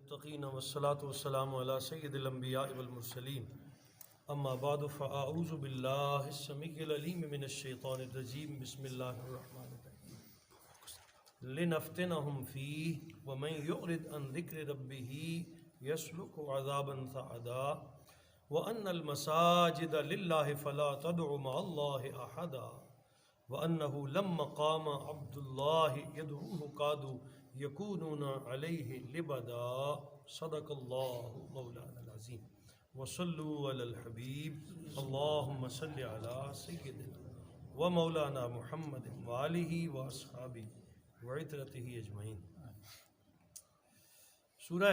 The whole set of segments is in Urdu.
المتقین والصلاة والسلام علی سید الانبیاء والمرسلین اما بعد فاعوذ باللہ السمیع العلیم من الشیطان الرجیم بسم اللہ الرحمن الرحیم لنفتنہم فیہ ومن یعرض عن ذکر ربہ یسلک عذابا صعدا وان المساجد للہ فلا تدع مع اللہ احدا وانہ لما قام عبد اللہ یدعوہ قادوا یکونون علیہ لبدا صدق اللہ مولانا العظیم وصلوا علی الحبیب اللہم صل علی سیدنا و مولانا محمد وآلہ واصحابہ وعترتہ اجمعین۔ سورہ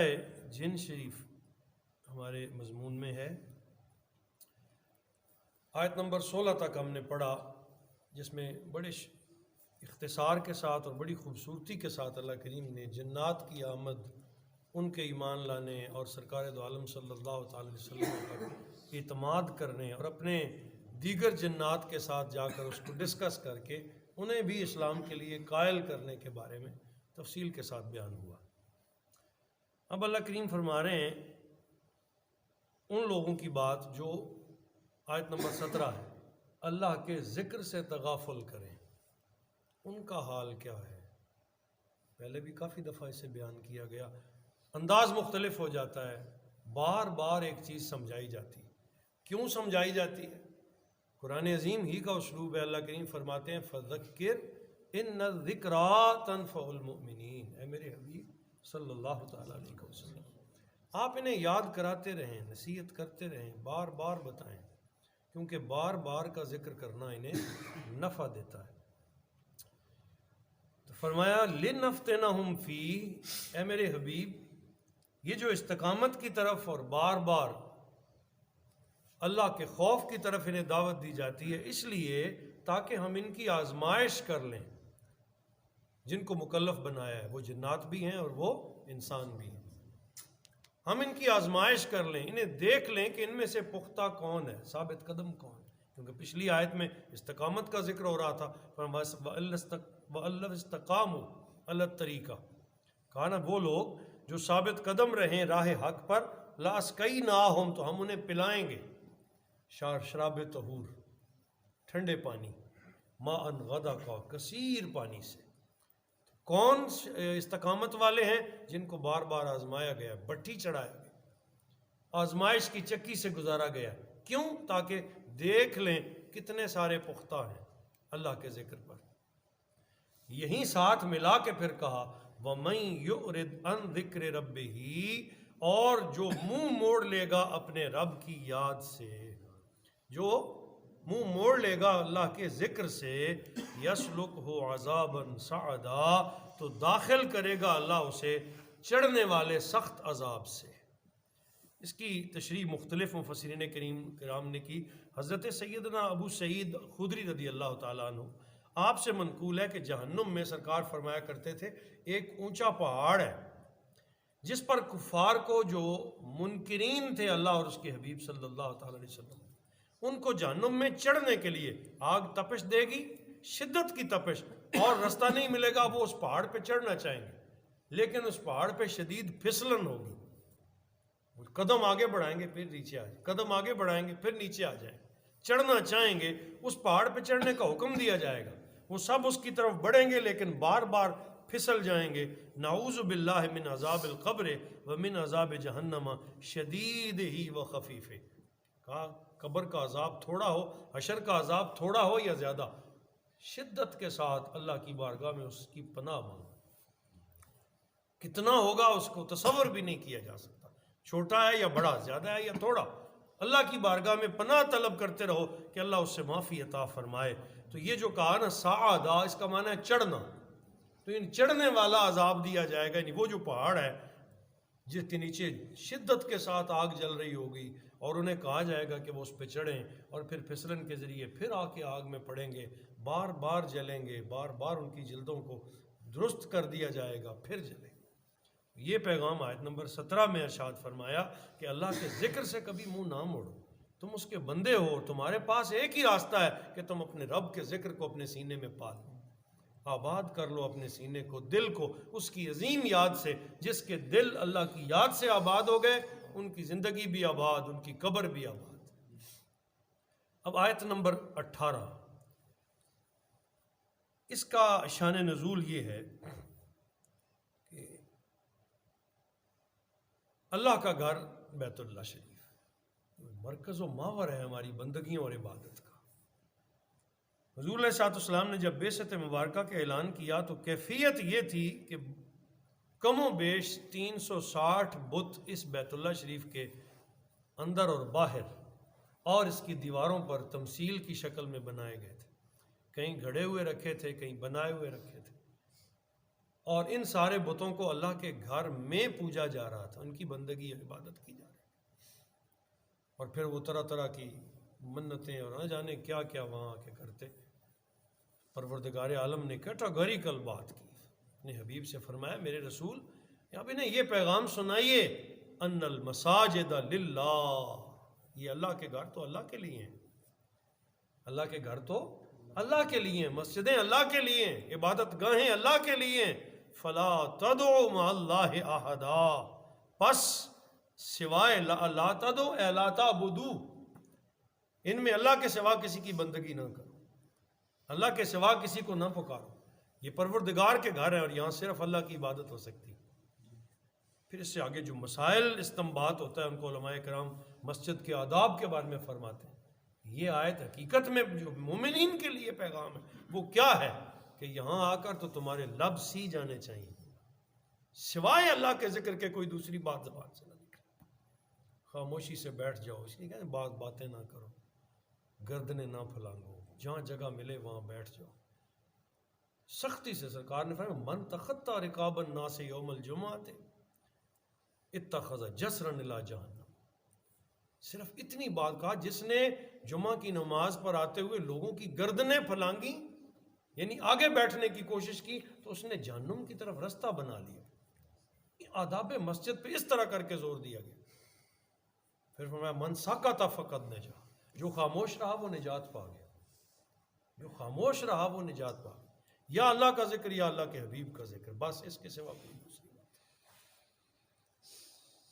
جن شریف ہمارے مضمون میں ہے، آیت نمبر 16 تک ہم نے پڑھا، جس میں بڑے اختصار کے ساتھ اور بڑی خوبصورتی کے ساتھ اللہ کریم نے جنات کی آمد، ان کے ایمان لانے اور سرکار دو عالم صلی اللہ تعالی علیہ وسلم پر اعتماد کرنے اور اپنے دیگر جنات کے ساتھ جا کر اس کو ڈسکس کر کے انہیں بھی اسلام کے لیے قائل کرنے کے بارے میں تفصیل کے ساتھ بیان ہوا۔ اب اللہ کریم فرما رہے ہیں ان لوگوں کی بات جو آیت نمبر 17 ہے، اللہ کے ذکر سے تغافل کریں، ان کا حال کیا ہے؟ پہلے بھی کافی دفعہ اسے بیان کیا گیا، انداز مختلف ہو جاتا ہے، بار بار ایک چیز سمجھائی جاتی ہے۔ کیوں سمجھائی جاتی ہے؟ قرآن عظیم ہی کا اسلوب ہے۔ اللہ کریم فرماتے ہیں فَذَكِّرْ إِنَّ الذِّكْرَىٰ تَنفَعُ الْمُؤْمِنِينَ، اے میرے حبیب صلی اللہ تعالیٰ علیہ وسلم، آپ انہیں یاد کراتے رہیں، نصیحت کرتے رہیں، بار بار بتائیں، کیونکہ بار بار کا ذکر کرنا انہیں نفع دیتا ہے۔ تو فرمایا لِنَفْتِنَهُمْ فِيهِ، اے میرے حبیب، یہ جو استقامت کی طرف اور بار بار اللہ کے خوف کی طرف انہیں دعوت دی جاتی ہے، اس لیے تاکہ ہم ان کی آزمائش کر لیں۔ جن کو مکلف بنایا ہے وہ جنات بھی ہیں اور وہ انسان بھی ہیں، ہم ان کی آزمائش کر لیں، انہیں دیکھ لیں کہ ان میں سے پختہ کون ہے، ثابت قدم کون ہے، کیونکہ پچھلی آیت میں استقامت کا ذکر ہو رہا تھا۔ وَأَلَّذِينَ اسْتَقَامُوا عَلَى الطَّرِيقَةِ، کہا نا وہ لوگ جو ثابت قدم رہیں راہ حق پر، لَأَسْقَيْنَاهُمْ، تو ہم انہیں پلائیں گے شراب طہور، ٹھنڈے پانی، ماءً غدقا، کثیر پانی سے۔ کون استقامت والے ہیں؟ جن کو بار بار آزمایا گیا، بٹھی چڑھایا گیا، آزمائش کی چکی سے گزارا گیا۔ کیوں؟ تاکہ دیکھ لیں کتنے سارے پختہ ہیں اللہ کے ذکر پر۔ یہیں ساتھ ملا کے پھر کہا وَمَن يُعْرِضْ عَن ذِكْرِ رَبِّهِ، اور جو منہ موڑ لے گا اپنے رب کی یاد سے، جو منہ موڑ لے گا اللہ کے ذکر سے، يَسْلُكْهُ عَذَابًا صَعَدًا، تو داخل کرے گا اللہ اسے چڑھنے والے سخت عذاب سے۔ اس کی تشریح مختلف مفسرین کرام نے کی۔ حضرت سیدنا ابو سعید خدری رضی اللہ تعالیٰ عنہ، آپ سے منقول ہے کہ جہنم میں سرکار فرمایا کرتے تھے ایک اونچا پہاڑ ہے جس پر کفار کو، جو منکرین تھے اللہ اور اس کے حبیب صلی اللہ تعالیٰ علیہ وسلم، ان کو جہنم میں چڑھنے کے لیے آگ تپش دے گی، شدت کی تپش، اور رستہ نہیں ملے گا۔ وہ اس پہاڑ پہ چڑھنا چاہیں گے لیکن اس پہاڑ پہ شدید پھسلن ہوگی، قدم آگے بڑھائیں گے پھر نیچے آ جائیں، قدم آگے بڑھائیں گے پھر نیچے آ جائیں، چڑھنا چاہیں گے، اس پہاڑ پہ چڑھنے کا حکم دیا جائے گا، وہ سب اس کی طرف بڑھیں گے لیکن بار بار پھسل جائیں گے۔ نعوذ باللہ من عذاب القبر ومن عذاب جہنم شدید ہی و خفیف، کہا قبر کا عذاب تھوڑا ہو، حشر کا عذاب تھوڑا ہو یا زیادہ، شدت کے ساتھ اللہ کی بارگاہ میں اس کی پناہ مانگو۔ کتنا ہوگا اس کو تصور بھی نہیں کیا جا سکتا، چھوٹا ہے یا بڑا، زیادہ ہے یا تھوڑا، اللہ کی بارگاہ میں پناہ طلب کرتے رہو کہ اللہ اس سے معافی عطا فرمائے۔ تو یہ جو کہا نا سعادہ، اس کا معنی ہے چڑھنا، تو ان چڑھنے والا عذاب دیا جائے گا، یعنی وہ جو پہاڑ ہے جس کے نیچے شدت کے ساتھ آگ جل رہی ہوگی، اور انہیں کہا جائے گا کہ وہ اس پہ چڑھیں، اور پھر پھسلن کے ذریعے پھر آ کے آگ میں پڑیں گے، بار بار جلیں گے، بار بار ان کی جلدوں کو درست کر دیا جائے گا، پھر جلیں گے۔ یہ پیغام آیت نمبر 17 میں ارشاد فرمایا کہ اللہ کے ذکر سے کبھی منہ نہ موڑو، تم اس کے بندے ہو، تمہارے پاس ایک ہی راستہ ہے کہ تم اپنے رب کے ذکر کو اپنے سینے میں پال لو۔ آباد کر لو اپنے سینے کو، دل کو اس کی عظیم یاد سے. جس کے دل اللہ کی یاد سے آباد ہو گئے ان کی زندگی بھی آباد، ان کی قبر بھی آباد. اب آیت نمبر 18، اس کا شان نزول یہ ہے کہ اللہ کا گھر بیت اللہ شریف مرکز و محور ہے ہماری بندگیوں اور عبادت کا. حضور علیہ الصلوۃ والسلام نے جب بعثت مبارکہ کا اعلان کیا تو کیفیت یہ تھی کہ کم و بیش 360 بت اس بیت اللہ شریف کے اندر اور باہر اور اس کی دیواروں پر تمثیل کی شکل میں بنائے گئے تھے. کہیں گھڑے ہوئے رکھے تھے، کہیں بنائے ہوئے رکھے تھے، اور ان سارے بتوں کو اللہ کے گھر میں پوجا جا رہا تھا، ان کی بندگی اور عبادت کی جا رہی. اور پھر وہ طرح طرح کی منتیں اور نہ جانے کیا کیا وہاں آ کے کرتے. پروردگار عالم نے کیٹاگوریکل بات کی، اپنے حبیب سے فرمایا میرے رسول آپ انہیں یہ پیغام سنائیے ان المساجد للہ، یہ اللہ کے گھر تو اللہ کے لیے ہیں، اللہ کے گھر تو اللہ کے لیے ہیں، مسجدیں اللہ کے لیے ہیں، عبادت گاہیں اللہ کے لیے ہیں. فلا تدعوا مع اللہ احدا، پس سوائے لا تدعوا اے لا تعبدوا، ان میں اللہ کے سوا کسی کی بندگی نہ کرو، اللہ کے سوا کسی کو نہ پکارو. یہ پروردگار کے گھر ہے اور یہاں صرف اللہ کی عبادت ہو سکتی. پھر اس سے آگے جو مسائل استنباط ہوتا ہے ان کو علماء کرام مسجد کے آداب کے بارے میں فرماتے ہیں. یہ آیت حقیقت میں جو مومنین کے لیے پیغام ہے وہ کیا ہے کہ یہاں آ کر تو تمہارے لب سی جانے چاہیے، سوائے اللہ کے ذکر کے کوئی دوسری بات زبان سے نہ نکلے. خاموشی سے بیٹھ جاؤ، اس لیے کہتے ہیں باتیں نہ کرو، گردنیں نہ پھلانگو، جہاں جگہ ملے وہاں بیٹھ جاؤ. سختی سے سرکار نے فرمایا من تخطى رقاب الناس یوم الجمعہ اتخذ جسرا الی جہنم. صرف اتنی بات کہا، جس نے جمعہ کی نماز پر آتے ہوئے لوگوں کی گردنیں پھلانگی یعنی آگے بیٹھنے کی کوشش کی تو اس نے جہنم کی طرف رستہ بنا لیا. آداب مسجد پہ اس طرح کر کے زور دیا گیا. پھر فرمایا من سکت فقد نجا، جو خاموش رہا وہ نجات پا گیا، جو خاموش رہا وہ نجات پا گیا. یا اللہ کا ذکر یا اللہ کے حبیب کا ذکر، بس اس کے سوا کوئی دوسری بات.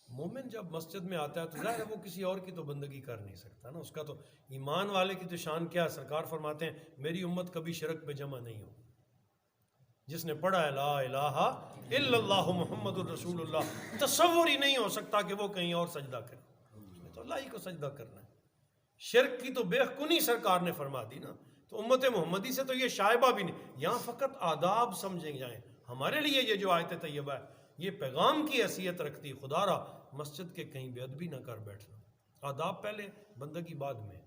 مومن جب مسجد میں آتا ہے تو ظاہر ہے وہ کسی اور کی تو بندگی کر نہیں سکتا نا. اس کا تو ایمان والے کی تو شان کیا ہے، سرکار فرماتے ہیں میری امت کبھی شرک پہ جمع نہیں ہو. جس نے پڑھا ہے لا الہ الا اللہ محمد الرسول اللہ، تصور ہی نہیں ہو سکتا کہ وہ کہیں اور سجدہ کرے، اس نے تو اللہ ہی کو سجدہ کرنا ہے. شرک کی تو بے کنی سرکار نے فرما دی نا. تو امت محمدی سے تو یہ شائبہ بھی نہیں. یہاں فقط آداب سمجھیں جائیں. ہمارے لیے یہ جو آیت طیبہ ہے یہ پیغام کی حیثیت رکھتی. خدا را مسجد کے کہیں بے ادبی نہ کر بیٹھنا، آداب پہلے بندگی بعد میں.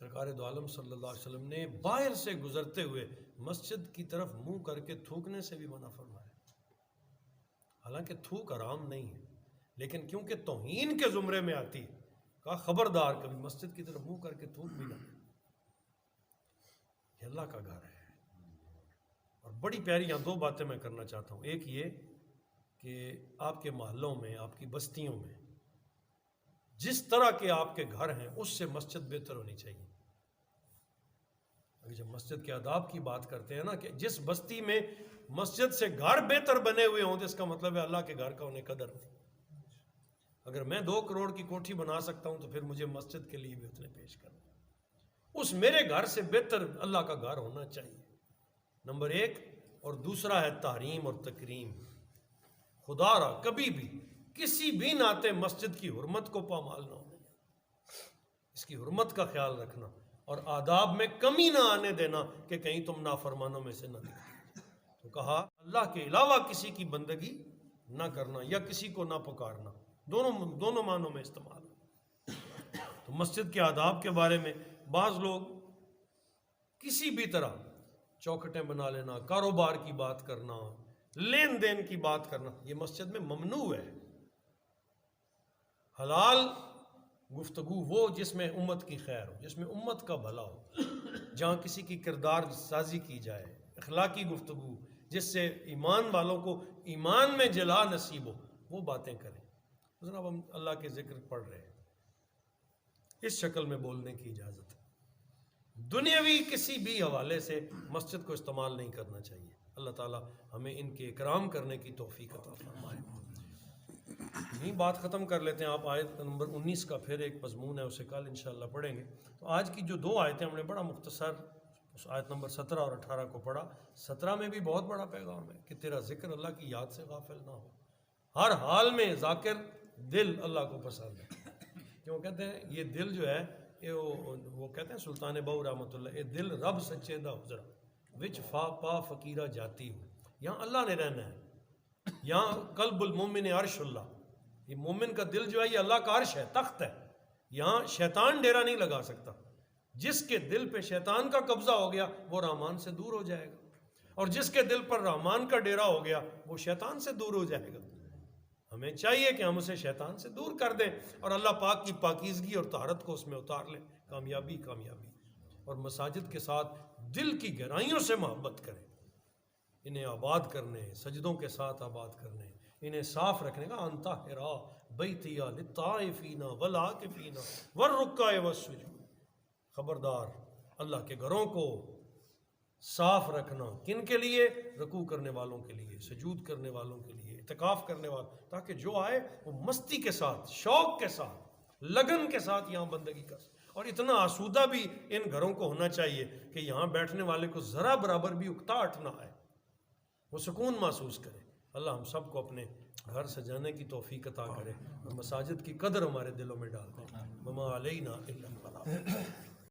سرکار دو عالم صلی اللہ علیہ وسلم نے باہر سے گزرتے ہوئے مسجد کی طرف منہ کر کے تھوکنے سے بھی منع فرمایا. حالانکہ تھوک حرام نہیں ہے، لیکن کیونکہ توہین کے زمرے میں آتی ہے کہا خبردار کبھی مسجد کی طرف منہ کر کے تھوک بھی نہ. یہ اللہ کا گھر ہے. اور بڑی پیاری یہاں دو باتیں میں کرنا چاہتا ہوں. ایک یہ کہ آپ کے محلوں میں، آپ کی بستیوں میں جس طرح کے آپ کے گھر ہیں اس سے مسجد بہتر ہونی چاہیے. اگر جب مسجد کے آداب کی بات کرتے ہیں نا کہ جس بستی میں مسجد سے گھر بہتر بنے ہوئے ہوں تو اس کا مطلب ہے اللہ کے گھر کا انہیں قدر نہیں. اگر میں 2 کروڑ کی کوٹھی بنا سکتا ہوں تو پھر مجھے مسجد کے لیے بھی اتنے پیش کرنا. اس میرے گھر سے بہتر اللہ کا گھر ہونا چاہیے، نمبر 1. اور دوسرا ہے تحریم اور تکریم. خدا را کبھی بھی کسی بھی ناطے مسجد کی حرمت کو پامال نہ ہونے، اس کی حرمت کا خیال رکھنا اور آداب میں کمی نہ آنے دینا کہ کہیں تم نافرمانوں میں سے نہ دکھو. تو کہا اللہ کے علاوہ کسی کی بندگی نہ کرنا یا کسی کو نہ پکارنا، دونوں معنوں میں استعمال. تو مسجد کے آداب کے بارے میں بعض لوگ کسی بھی طرح چوکھٹیں بنا لینا، کاروبار کی بات کرنا، لین دین کی بات کرنا، یہ مسجد میں ممنوع ہے. حلال گفتگو وہ جس میں امت کی خیر ہو، جس میں امت کا بھلا ہو، جہاں کسی کی کردار سازی کی جائے، اخلاقی گفتگو جس سے ایمان والوں کو ایمان میں جلا نصیب ہو، وہ باتیں کریں. جناب ہم اللہ کے ذکر پڑھ رہے ہیں، اس شکل میں بولنے کی اجازت ہے. دنیاوی کسی بھی حوالے سے مسجد کو استعمال نہیں کرنا چاہیے۔ اللہ تعالی ہمیں ان کے اکرام کرنے کی توفیق عطا فرمائے۔ یہی بات ختم کر لیتے ہیں۔ آپ آیت نمبر 19 کا پھر ایک مضمون ہے، اسے کل انشاءاللہ پڑھیں گے۔ تو آج کی جو 2 آیتیں ہم نے بڑا مختصر اس آیت نمبر 17 اور 18 کو پڑھا۔ 17 میں بھی بہت بڑا پیغام ہے کہ تیرا ذکر اللہ کی یاد سے غافل نہ ہو، ہر حال میں ذاکر دل اللہ کو پسند ہے۔ کیوں کہتے ہیں یہ دل جو ہے وہ کہتے ہیں سلطان بہو رحمۃ اللہ، یہ دل رب سچے دا حضرا وچ فا پا فقیرہ جاتی ہو۔ یہاں اللہ نے رہنا ہے، یہاں قلب المومن عرش اللہ، یہ مومن کا دل جو ہے یہ اللہ کا عرش ہے، تخت ہے، یہاں شیطان ڈیرا نہیں لگا سکتا۔ جس کے دل پہ شیطان کا قبضہ ہو گیا وہ رحمان سے دور ہو جائے گا، اور جس کے دل پر رحمان کا ڈیرا ہو گیا وہ شیطان سے دور ہو جائے گا۔ ہمیں چاہیے کہ ہم اسے شیطان سے دور کر دیں اور اللہ پاک کی پاکیزگی اور طہارت کو اس میں اتار لیں۔ کامیابی کامیابی، اور مساجد کے ساتھ دل کی گہرائیوں سے محبت کریں، انہیں آباد کرنے، سجدوں کے ساتھ آباد کرنے، انہیں صاف رکھنے کا انطہرا بیتی للطائفین والعاکفین والرکع والسجود۔ خبردار، اللہ کے گھروں کو صاف رکھنا، کن کے لیے؟ رکوع کرنے والوں کے لیے، سجود کرنے والوں کے لیے، اعتکاف کرنے والوں، تاکہ جو آئے وہ مستی کے ساتھ، شوق کے ساتھ، لگن کے ساتھ یہاں بندگی کر سکے۔ اور اتنا آسودہ بھی ان گھروں کو ہونا چاہیے کہ یہاں بیٹھنے والے کو ذرا برابر بھی اکتاہٹ نہ آئے، وہ سکون محسوس کرے۔ اللہ ہم سب کو اپنے گھر سجانے کی توفیق عطا کرے اور مساجد کی قدر ہمارے دلوں میں ڈال دے۔ وما علینا الا البلاغ۔